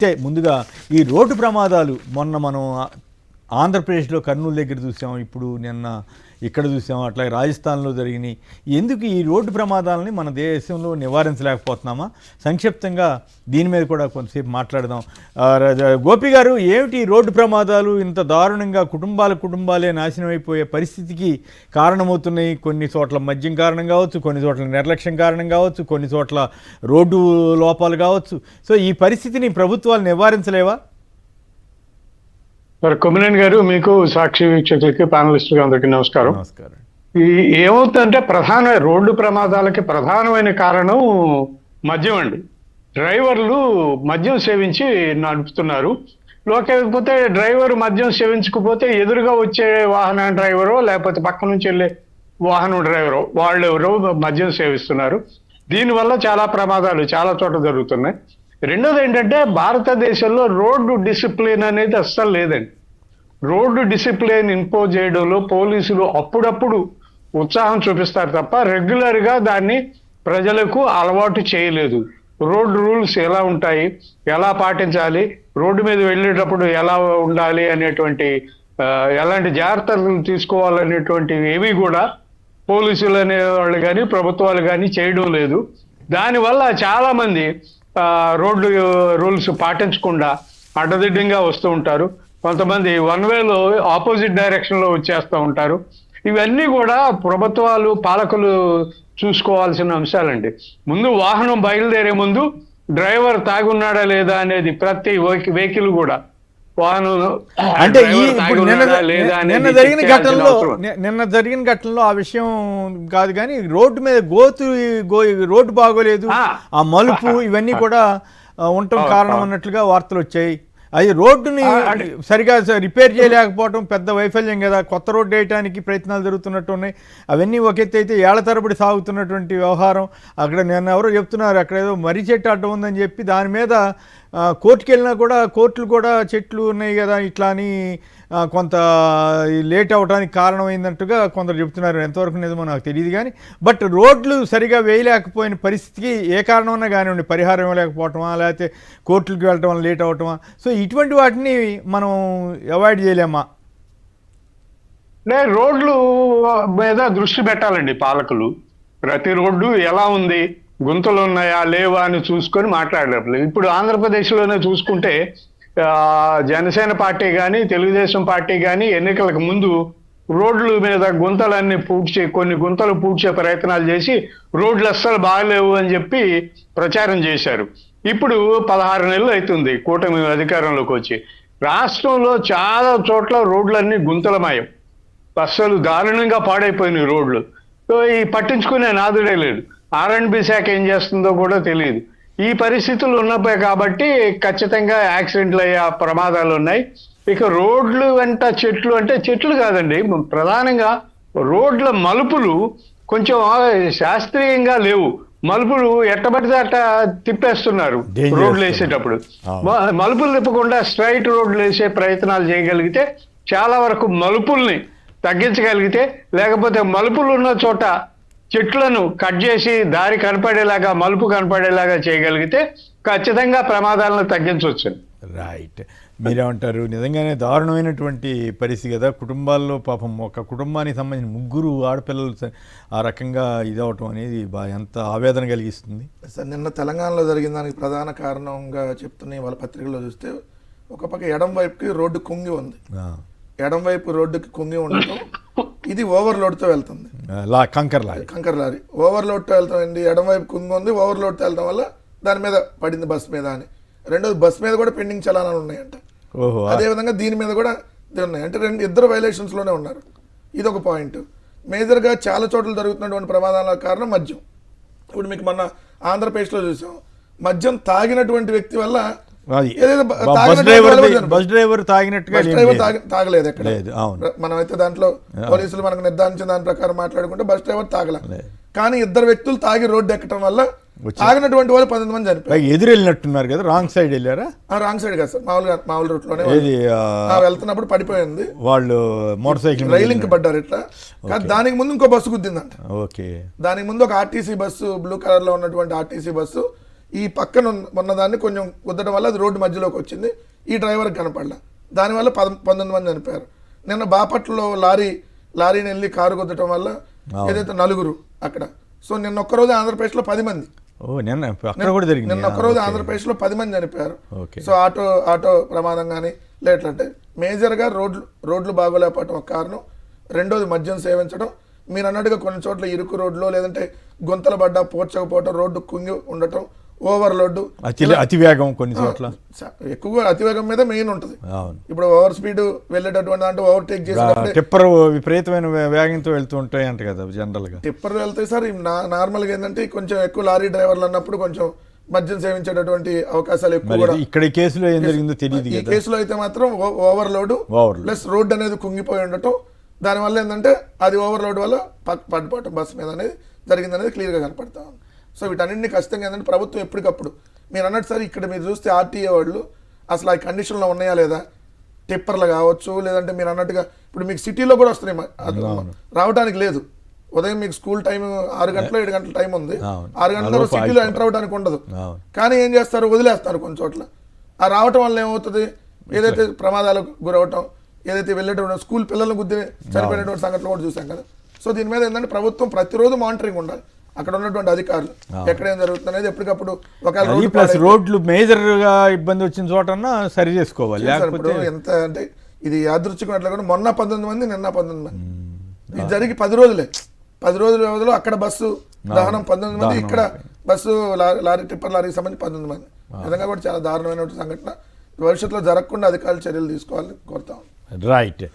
అయితే ముందుగా ఈ రోడ్డు ప్రమాదాలు మొన్న మనం ఆంధ్రప్రదేశ్లో కర్నూలు దగ్గర చూసాం, ఇప్పుడు నిన్న ఇక్కడ చూసాం, అట్లాగే రాజస్థాన్లో జరిగినాయి. ఎందుకు ఈ రోడ్డు ప్రమాదాలని మన దేశంలో నివారించలేకపోతున్నామా? సంక్షిప్తంగా దీని మీద కూడా కొంతసేపు మాట్లాడదాం. గోపి గారు, ఏమిటి ఈ రోడ్డు ప్రమాదాలు ఇంత దారుణంగా కుటుంబాలే నాశనం అయిపోయే పరిస్థితికి కారణమవుతున్నాయి? కొన్ని చోట్ల మద్యం కారణం కావచ్చు, కొన్ని చోట్ల నిర్లక్ష్యం కారణం కావచ్చు, కొన్ని చోట్ల రోడ్డు లోపాలు కావచ్చు. సో ఈ పరిస్థితిని ప్రభుత్వాలు నివారించలేవా? సార్ కొమ్మినేని గారు, మీకు సాక్షి వీక్షకులకి ప్యానలిస్టులకి అందరికీ నమస్కారం. ఈ ఏమవుతుందంటే రోడ్డు ప్రమాదాలకి ప్రధానమైన కారణం మద్యం అండి. డ్రైవర్లు మద్యం సేవించి నడుపుతున్నారు. లేకపోతే డ్రైవర్ మద్యం సేవించకపోతే ఎదురుగా వచ్చే వాహనం డ్రైవరో లేకపోతే పక్క నుంచి వెళ్ళే వాహనం డ్రైవరో వాళ్ళు ఎవరో మద్యం సేవిస్తున్నారు. దీనివల్ల చాలా ప్రమాదాలు చాలా చోట్ల జరుగుతున్నాయి. రెండోది ఏంటంటే, భారతదేశంలో రోడ్డు డిసిప్లిన్ అనేది అస్సలు లేదండి. రోడ్డు డిసిప్లిన్ ఇంపోజ్ చేయడంలో పోలీసులు అప్పుడప్పుడు ఉత్సాహం చూపిస్తారు తప్ప రెగ్యులర్గా దాన్ని ప్రజలకు అలవాటు చేయలేదు. రోడ్డు రూల్స్ ఎలా ఉంటాయి, ఎలా పాటించాలి, రోడ్డు మీద వెళ్ళేటప్పుడు ఎలా ఉండాలి అనేటువంటి ఎలాంటి జాగ్రత్తలు తీసుకోవాలనేటువంటివి ఏవి కూడా పోలీసులు అనేవాళ్ళు కానీ ప్రభుత్వాలు కానీ చేయడం లేదు. దానివల్ల చాలామంది రోడ్డు రూల్స్ పాటించకుండా అడ్డదిడ్డంగా వస్తూ ఉంటారు. కొంతమంది వన్ వేలో ఆపోజిట్ డైరెక్షన్లో వచ్చేస్తూ ఉంటారు. ఇవన్నీ కూడా ప్రభుత్వాలు పాలకులు చూసుకోవాల్సిన అంశాలండి. ముందు వాహనం బయలుదేరే ముందు డ్రైవర్ తాగున్నాడా లేదా అనేది ప్రతి వెహికల్ కూడా అంటే నిన్న జరిగిన ఘటనలో ఆ విషయం కాదు, కానీ రోడ్డు మీద రోడ్డు బాగోలేదు, ఆ మలుపు ఇవన్నీ కూడా ఉండటం కారణం అన్నట్లుగా వార్తలు వచ్చాయి. అది రోడ్డుని సరిగా రిపేర్ చేయలేకపోవడం పెద్ద వైఫల్యం కదా. కొత్త రోడ్డు వేయడానికి ప్రయత్నాలు జరుగుతున్నట్టు ఉన్నాయి. అవన్నీ ఒక ఎత్తు అయితే ఏళ్ల తరబడి సాగుతున్నటువంటి వ్యవహారం. అక్కడ నేను ఎవరో చెప్తున్నారు, అక్కడ ఏదో మర్రి చెట్టు అడ్డం ఉందని చెప్పి దాని మీద కోర్టుకు వెళ్ళినా కూడా కోర్టులు కూడా చెట్లు ఉన్నాయి కదా ఇట్లా అని కొంత లేట్ అవ్వడానికి కారణమైందంటుగా కొందరు చెప్తున్నారు. ఎంతవరకు నిజమో నాకు తెలియదు కానీ, బట్ రోడ్లు సరిగా వేయలేకపోయిన పరిస్థితికి ఏ కారణమైనా కానివ్వండి, పరిహారం ఇవ్వలేకపోవటమా లేకపోతే కోర్టులకు వెళ్ళటం వల్ల లేట్ అవ్వటమా, సో ఇటువంటి వాటిని మనం అవాయిడ్ చేయలేమా? రోడ్లు మీద దృష్టి పెట్టాలండి పాలకులు. ప్రతి రోడ్డు ఎలా ఉంది, గుంతలు ఉన్నాయా లేవా అని చూసుకొని మాట్లాడలేదు. ఇప్పుడు ఆంధ్రప్రదేశ్లోనే చూసుకుంటే జనసేన పార్టీ కానీ తెలుగుదేశం పార్టీ కానీ ఎన్నికలకు ముందు రోడ్ల మీద గుంతలన్నీ కొన్ని గుంతలు పూడ్చే ప్రయత్నాలు చేసి రోడ్లు అస్సలు బాగలేవు అని చెప్పి ప్రచారం చేశారు. ఇప్పుడు 16 నెలలు అవుతుంది కూటమి అధికారంలోకి వచ్చి. రాష్ట్రంలో చాలా చోట్ల రోడ్లన్నీ గుంతలమయం, అస్సలు దారుణంగా పాడైపోయినాయి రోడ్లు. ఈ పట్టించుకునే నాదుడే లేదు. R&B శాఖ ఏం చేస్తుందో కూడా తెలియదు. ఈ పరిస్థితులు ఉన్నపై కాబట్టి ఖచ్చితంగా యాక్సిడెంట్లు అయ్యే ప్రమాదాలు ఉన్నాయి. ఇక రోడ్లు వెంట చెట్లు అంటే చెట్లు కాదండి, ప్రధానంగా రోడ్ల మలుపులు కొంచెం శాస్త్రీయంగా లేవు. మలుపులు ఎట్టబడితే అట్ట తిప్పేస్తున్నారు రోడ్లు వేసేటప్పుడు. మలుపులు తిప్పకుండా స్ట్రైట్ రోడ్లు వేసే ప్రయత్నాలు చేయగలిగితే చాలా వరకు మలుపుల్ని తగ్గించగలిగితే, లేకపోతే మలుపులు ఉన్న చోట చెట్లను కట్ చేసి దారి కనపడేలాగా మలుపు కనపడేలాగా చేయగలిగితే ఖచ్చితంగా ప్రమాదాలను తగ్గించవచ్చు. రైట్, మీరేమంటారు? నిజంగానే దారుణమైనటువంటి పరిస్థితి కదా. కుటుంబాల్లో పాపం ఒక కుటుంబానికి సంబంధించిన 3 ఆడపిల్లలు ఆ రకంగా ఇదవటం అనేది ఎంత ఆవేదన కలిగిస్తుంది. సార్, నిన్న తెలంగాణలో జరిగిన దానికి ప్రధాన కారణంగా చెప్తున్నాయి వాళ్ళ పత్రికల్లో చూస్తే, ఒక పక్క ఎడం వైపుకి రోడ్డు కుంగి ఉంది, ఎడం వైపు రోడ్డుకి కుంగి ఉండటం, ఇది ఓవర్లోడ్తో వెళ్తుంది. కంకర్ లారీ ఓవర్లోడ్తో వెళ్తామండి. ఎడం వైపు కుంగి ఉంది, ఓవర్లోడ్తో వెళ్తాం వల్ల దాని మీద పడింది బస్ మీద అని. రెండోది, బస్ మీద కూడా పెండింగ్ చలానాలు ఉన్నాయంట. అదేవిధంగా దీని మీద కూడా ఉన్నాయి. అంటే ఇద్దరు వైలేషన్స్లోనే ఉన్నారు. ఇది ఒక పాయింట్. మేజర్గా చాలా చోట్ల జరుగుతున్నటువంటి ప్రమాదాల కారణం మద్యం. ఇప్పుడు మీకు మొన్న ఆంధ్రప్రదేశ్లో చూసాం, మద్యం తాగినటువంటి వ్యక్తి వల్ల తాగలేదు ఎక్కడ. మనమైతే దాంట్లో పోలీసులు మనకు నిర్ధారించిన దాని ప్రకారం మాట్లాడుకుంటే బస్ డ్రైవర్ తాగలేదు. కానీ 2 వ్యక్తులు తాగి రోడ్డు ఎక్కడం వల్ల తాగినటువంటి వాళ్ళు 18 మంది చనిపోయారు. ఎదురు వెళ్ళినట్టున్నారు కదా, రాంగ్ సైడ్ వెళ్ళారా? రాంగ్ సైడ్ కాదు సార్, మామూలు రూట్ లోనే వెళ్తున్నప్పుడు పడిపోయింది. వాళ్ళు మోటార్ సైకిల్ రైలింగ్ పడ్డారు ఇట్లా. కానీ దానికి ముందు ఇంకో బస్సు గుద్దిందంట. ఓకే, దానికి ముందు ఒక ఆర్టీసీ బస్సు, బ్లూ కలర్ లో ఉన్నటువంటి ఆర్టీసీ బస్సు ఈ పక్కన ఉన్నదాన్ని కొంచెం కుద్దడం వల్ల అది రోడ్డు మధ్యలోకి వచ్చింది, ఈ డ్రైవర్కి కనపడలే, దానివల్ల 19 మంది చనిపోయారు. నిన్న బాపట్లలో లారీని వెళ్ళి కారు గుద్దటం వల్ల ఏదైతే 4 అక్కడ. సో నిన్న ఒక్కరోజు ఆంధ్రప్రదేశ్లో 10 మంది, నిన్న ఒక్కరోజు ఆంధ్రప్రదేశ్లో 10 మంది చనిపోయారు. సో ఆటో ప్రమాదం కానీ లేట్లంటే మేజర్గా రోడ్లు బాగోలేకపోవటం ఒక కారణం. రెండోది మద్యం సేవించడం. మీరు అన్నట్టుగా కొన్ని చోట్ల ఇరుకు రోడ్లో లేదంటే గుంతలు పడ్డా పోడ్చకపోవటం, రోడ్డు కుంగి ఉండటం, ఓవర్లోడ్, అతివేగం, కొన్ని చోట్ల ఎక్కువగా అతివేగం మీద మెయిన్ ఉంటుంది. ఇప్పుడు ఓవర్ స్పీడ్ వెళ్ళేటటువంటి అంటే ఓవర్టేక్ చేసి టిప్పర్ విపరీతమైన వేగంతో వెళ్తూ ఉంటాయి అంట కదా జనరల్ గా. టిప్పర్ వెళ్తాయి సార్. నార్మల్గా ఏంటంటే కొంచెం ఎక్కువ లారీ డ్రైవర్లు అన్నప్పుడు కొంచెం మద్యం సేవించేటటువంటి అవకాశాలు ఎక్కువ. ఇక్కడ ఈ కేసులో ఏం జరిగిందో తెలియదు. ఈ కేసులో అయితే మాత్రం ఓవర్లోడ్ ప్లస్ రోడ్ అనేది కుంగిపోయి ఉండటం, దానివల్ల ఏంటంటే అది ఓవర్లోడ్ వల్ల పడిపోవటం బస్సు మీద అనేది జరిగింది అనేది క్లియర్గా కనపడతా ఉంది. సో వీటన్నింటినీ ఖచ్చితంగా ఏంటంటే ప్రభుత్వం ఎప్పటికప్పుడు మీరు అన్నట్టు సార్ ఇక్కడ మీరు చూస్తే ఆర్టీఏ వాళ్ళు అసలు ఆ కండిషన్లో ఉన్నాయా లేదా, టిప్పర్లు కావచ్చు లేదంటే మీరు అన్నట్టుగా ఇప్పుడు మీకు సిటీలో కూడా వస్తున్నాయి, రావడానికి లేదు. ఉదయం మీకు స్కూల్ టైం 6 గంటలు 7 గంటల టైం ఉంది, 6 గంటల సిటీలో ఎంటర్ అవడానికి ఉండదు. కానీ ఏం చేస్తారు, వదిలేస్తారు కొన్ని చోట్ల. ఆ రావటం వల్ల ఏమవుతుంది, ఏదైతే ప్రమాదాలకు గురవటం, ఏదైతే వెళ్ళేటువంటి స్కూల్ పిల్లలను గుద్ది చనిపోయినటువంటి సంఘటనలు కూడా చూసాం కదా. సో దీని మీద ఏంటంటే ప్రభుత్వం ప్రతిరోజు మానిటరింగ్ ఉండాలి. అక్కడ ఉన్నటువంటి అధికారులు ఎక్కడేం జరుగుతుంది అనేది ఎప్పటికప్పుడు రోడ్లు మేజర్ గా ఇబ్బంది వచ్చిన చోట సరి చేసుకోవాలి. ఇప్పుడు ఎంత అంటే ఇది యాదృచ్ఛికం అట్లా కూడా మొన్న 19 మంది, నిన్న 19 మంది, ఇది జరిగి 10 రోజులే. 10 రోజుల వ్యవధిలో అక్కడ బస్సు దహనం 19 మంది, ఇక్కడ బస్సు టిప్పర్ లారీకి సంబంధించి 19 మంది. విధంగా కూడా చాలా దారుణమైన సంఘటన. భవిష్యత్తులో జరగకుండా అధికారులు చర్యలు తీసుకోవాలని కోరుతాం. రైట్.